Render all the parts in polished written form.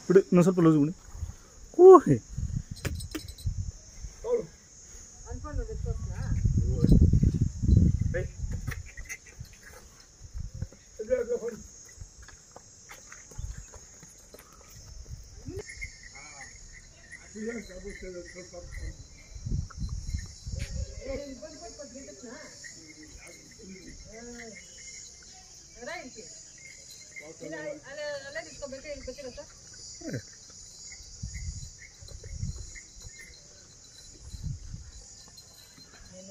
ಬಿಡು ಇನ್ನೊಂದು ಸ್ವಲ್ಪ ಲೂಸ್ ಬಿಡಿ. ಊಹೆ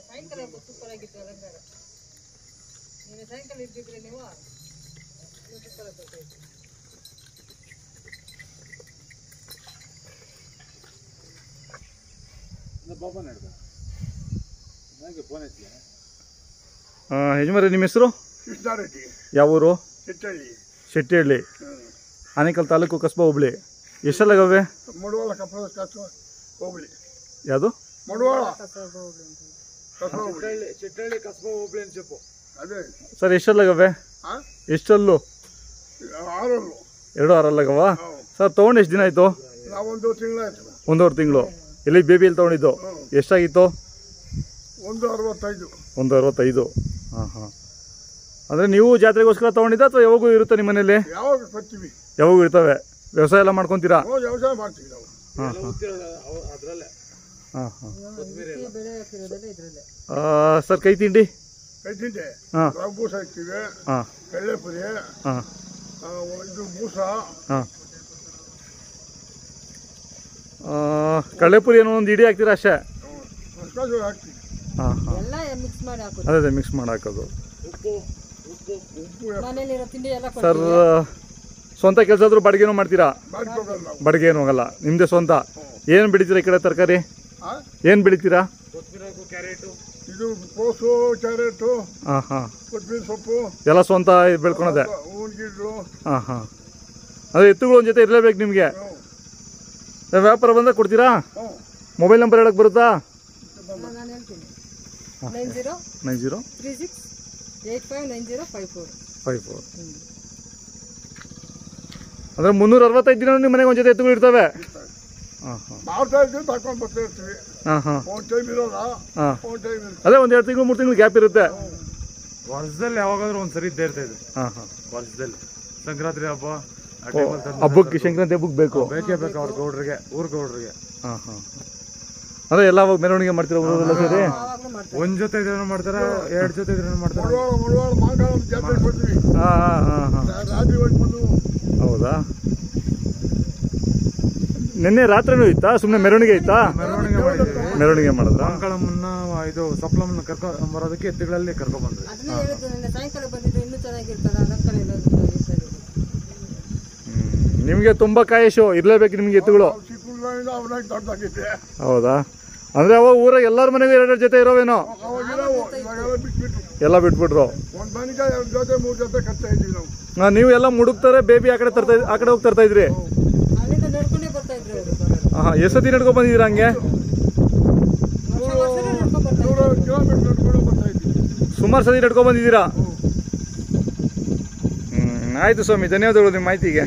ಸಾಯಂಕಾಲ ಸೂಪರ್ ಆಗಿತ್ತು ಅಲಂಕಾರ. ನೀನು ಸಾಯಂಕಾಲ ಇದ್ದಿದ್ರೆ ನೀವು ಸೂಪರ್ ಆಗ್ತೈತೆ. ಯಜಮಾನ್ರೆ ನಿಮ್ಮ ಹೆಸರು? ಕೃಷ್ಣಾರೆಡ್ಡಿ. ಯಾವ ಊರು? ಶೆಟ್ಟಿಹಳ್ಳಿ. ಆನೇಕಲ್ ತಾಲೂಕು ಕಸ್ಬಾ ಹುಬ್ಳಿ. ಎಷ್ಟೆಲ್ಲಾಗವೆ? ಮಡವಾಳ ಕಪ್ಪದ ಕಸ್ಬಾ ಹೋಬಳಿ. ಯಾವುದು? ಮಡವಾಳ ಚಿಟ್ಟಳ್ಳಿ ಕಸ್ಬಾ ಹೋಬಳಿ ಅಂತ చెప్పు. ಅದೇ ಸರ್ ಎಷ್ಟೆಲ್ಲಾಗವೆ? ಎಷ್ಟಲ್ಲು? 6 2 6 ಸರ್ ತೊಗೊಂಡು ಎಷ್ಟು ದಿನ ಆಯಿತು? ನಾವೊಂದು ತಿಂಗಳಾಯ್ತು. 1.5 ತಿಂಗಳು. ಎಲ್ಲಿ ಬೇಬಿಯಲ್ಲಿ ತೊಗೊಂಡಿದ್ದು? ಎಷ್ಟಾಗಿತ್ತು? 165. 165. ಹಾಂ ಹಾಂ. ಅಂದರೆ ನೀವು ಜಾತ್ರೆಗೋಸ್ಕರ ತೊಗೊಂಡಿದ್ದ ಅಥವಾ ಯಾವಾಗೂ ಇರುತ್ತೆ ನಿಮ್ಮ ಮನೇಲಿ? ಯಾವಾಗ ಕೊಡ್ತೀವಿ? ಯಾವಾಗೂ ಇರ್ತವೆ. ವ್ಯವಸಾಯ ಎಲ್ಲ ಮಾಡ್ಕೊತೀರಾ? ವ್ಯವಸಾಯ ಮಾಡ್ತೀವಿ ನಾವು. ಹಾಂ ಹಾಂ ಹಾಂ ಹಾಂ. ಸರ್ ಕೈ ತಿಂಡಿ? ಕೈ ತಿಂಡಿ ಹಾಂ ಬೂಸ ಹಾಕ್ತೀವಿ. ಹಾಂ ಕಳ್ಳೆಪುರಿ. ಹಾಂ ಇದು ಬೂಸ. ಹಾಂ ಕಳ್ಳೆಪುರಿ ಏನೋ ಒಂದು ಇಡಿ ಹಾಕ್ತೀರಾ ಅಷ್ಟೇ? ಹಾಕ್ತೀವಿ. ಹಾಂ ಹಾಂ ಎಲ್ಲ ಮಿಕ್ಸ್ ಮಾಡಿ ಹಾಕೋದು. ಅದೇ ಮಿಕ್ಸ್ ಮಾಡಿ ಹಾಕೋದು. ಉಪ್ಪು ಮನೇಲಿರೋ ತಿಂಡಿ ಎಲ್ಲ ಸರ್ ಸ್ವಂತ ಕೆಲಸ ಆದರೂ ಬಾಡಿಗೆನೂ ಮಾಡ್ತೀರಾ? ಮಾಡ್ಕೊಡೋದು ನಾವು. ಬಾಡಿಗೆ ಏನು ಹೋಗಲ್ಲ, ನಿಮ್ಮದೇ ಸ್ವಂತ. ಏನು ಬೆಳಿತೀರಾ ಈ ಕಡೆ ತರಕಾರಿ? ಏನು ಬೆಳಿತೀರಾ? ಇದು ಕೋಸು, ಕ್ಯಾರೆಟು, ಹಾಂ ಹಾಂ, ಕೊತ್ತಂಬರಿ ಸೊಪ್ಪು ಎಲ್ಲ ಸ್ವಂತ ಬೆಳ್ಕೊಳೋದೆ? ಹೂವಿನ ಹಾಂ ಹಾಂ. ಅದೇ ಎತ್ತುಗಳು ಒಂದು ಜೊತೆ ಇರಲೇಬೇಕು ನಿಮಗೆ. ವ್ಯಾಪಾರ ಬಂದಾಗ ಕೊಡ್ತೀರಾ? ಮೊಬೈಲ್ ನಂಬರ್ ಹೇಳಕ್ಕೆ ಬರುತ್ತಾ? ನಾನು ಹೇಳ್ತೀನಿ. 9036859054. ಅಂದರೆ 365 ದಿನ ನಿಮ್ಮ ಮನೆಗೆ ಒಂದು ಜೊತೆ ಎತ್ತುಗಳು ಇರ್ತವೆ? ಹಾಂ ಹಾಂ. ಮಾಡ್ತಾ ಇದ್ದೀವಿ, ತಗೊಂಡು ಬರ್ತಾ ಇರ್ತೀವಿ. ಹಾಂ ಹಾಂ. ಒಂದು ಟೈಮ್ ಇರೋಲ್ಲ. ಹಾಂ ಒಂದು ಟೈಮ್ ಇರುತ್ತೆ. ಅದೇ ಒಂದು 2 ತಿಂಗಳು 3 ತಿಂಗಳು ಗ್ಯಾಪ್ ಇರುತ್ತೆ. ವರ್ಷದಲ್ಲಿ ಯಾವಾಗಾದ್ರೂ ಒಂದ್ಸರಿ ಇದ್ದೇ ಇರ್ತಾ ಇದೆ. ಹಾಂ ಹಾಂ. ವರ್ಷದಲ್ಲಿ ಸಂಕ್ರಾಂತಿ ಹಬ್ಬ ಹಬ್ಬಕ್ಕೆ, ಸಂಕ್ರಾಂತಿ ಹಬ್ಬಕ್ಕೆ ಬೇಕು. ಬೇಕೇ ಬೇಕು ಅವ್ರ ಗೌಡ್ರಿಗೆ, ಊರ್ ಗೌಡ್ರಿಗೆ. ಹಾಂ ಹಾಂ. ಅಂದರೆ ಎಲ್ಲ ಮೆರವಣಿಗೆ ಮಾಡ್ತೀರಾ ಊರೆಲ್ಲ ಸೇರಿ? ಒಂದ್ ಜೊತೆ ಇದ್ರೂ ಮಾಡ್ತಾರೆ, 2 ಜೊತೆ ಇದ್ರೂ ಮಾಡ್ತಾರೆ. ಮಡವಾಳ ಮಾಂಗಾಳ ಜಾತ್ರೆ ಕೊಡ್ತೀವಿ. ಹಾಂ ಹಾಂ ಹಾಂ. ರಾತ್ರಿ ಹೋಗಿ ಬಂದು. ಹೌದಾ? ನಿನ್ನೆ ರಾತ್ರಿನೂ ಇತ್ತಾ? ಸುಮ್ಮನೆ ಮೆರವಣಿಗೆ ಇತ್ತಾ? ಮೆರವಣಿಗೆ ಮಾಡಿದ್ದೀವಿ. ಮೆರವಣಿಗೆ ಮಾಡಿದ್ರಾ? ಮಂಗಳಮ್ಮನ್ನ ಇದು ಸಪ್ಲಮ್ಮನ್ನ ಕರ್ಕೊಂಡ್ ಬರೋದಕ್ಕೆ ಎತ್ತುಗಳಲ್ಲಿ ಕರ್ಕೊಂಡ್ ಬಂದ್ವಿ. ಅದನ್ನ ಹೇಳಿದ್ದು ನಿನ್ನೆ ಸಾಯಂಕಾಲ ಬಂದಿದ್ದು ಇನ್ನೂ ಚೆನ್ನಾಗಿರ್ತಲ್ಲ ಅಲಂಕಾರ ಇರೋದು. ನಿಮಗೆ ತುಂಬ ಕಾಯಶು ಇರಲೇಬೇಕು ನಿಮ್ಗೆ ಎತ್ತುಗಳು. ಚಿಕ್ಕೂರಿನಿಂದ ಅವ್ರಾಗ ದೊಡ್ಡದಾಗಿದ್ದೆ. ಹೌದಾ? ಅಂದರೆ ಅವಾಗ ಊರಾಗ ಎಲ್ಲರ ಮನೆಗೂ 2 ಜೊತೆ ಇರೋವೇನೋ? ಅವಾಗೆಲ್ಲ ಇವಾಗೆಲ್ಲ ಬಿಟ್ಬಿಟ್ಟು ಎಲ್ಲ ಬಿಟ್ಬಿಟ್ರು. ಒಂದು ಮನೆಗೆ 2 ಜೊತೆ 3 ಜೊತೆ ಕಟ್ತಾ ಇದ್ದೀವಿ ನಾವು. ನೀವು ಎಲ್ಲ ಮುಡುಕ್ತಾರೆ, ಬೇಬಿ ಆ ಕಡೆ ಹೋಗಿ ತರ್ತಾ ಇದ್ರಿ? ಅಲ್ಲಿಂದ ನಡ್ಕೊಂಡೇ ಬರ್ತಾ ಇದ್ರು ಅವರು. ಹಾಂ. ಎಷ್ಟು ಸತಿ ನಡ್ಕೊಂಡು ಬಂದಿದ್ದೀರಾ ಹಂಗೆ? 100 ಕಿಲೋಮೀಟರ್ ನಡ್ಕೊಂಡು ಬರ್ತಾ ಇದ್ದೀವಿ. ಸುಮಾರು ಸತಿ ನಡ್ಕೊಂಡು ಬಂದಿದ್ದೀರಾ? ಆಯಿತು ಸ್ವಾಮಿ, ಧನ್ಯವಾದಗಳು ನಿಮ್ಮ ಮಾಹಿತಿಗೆ.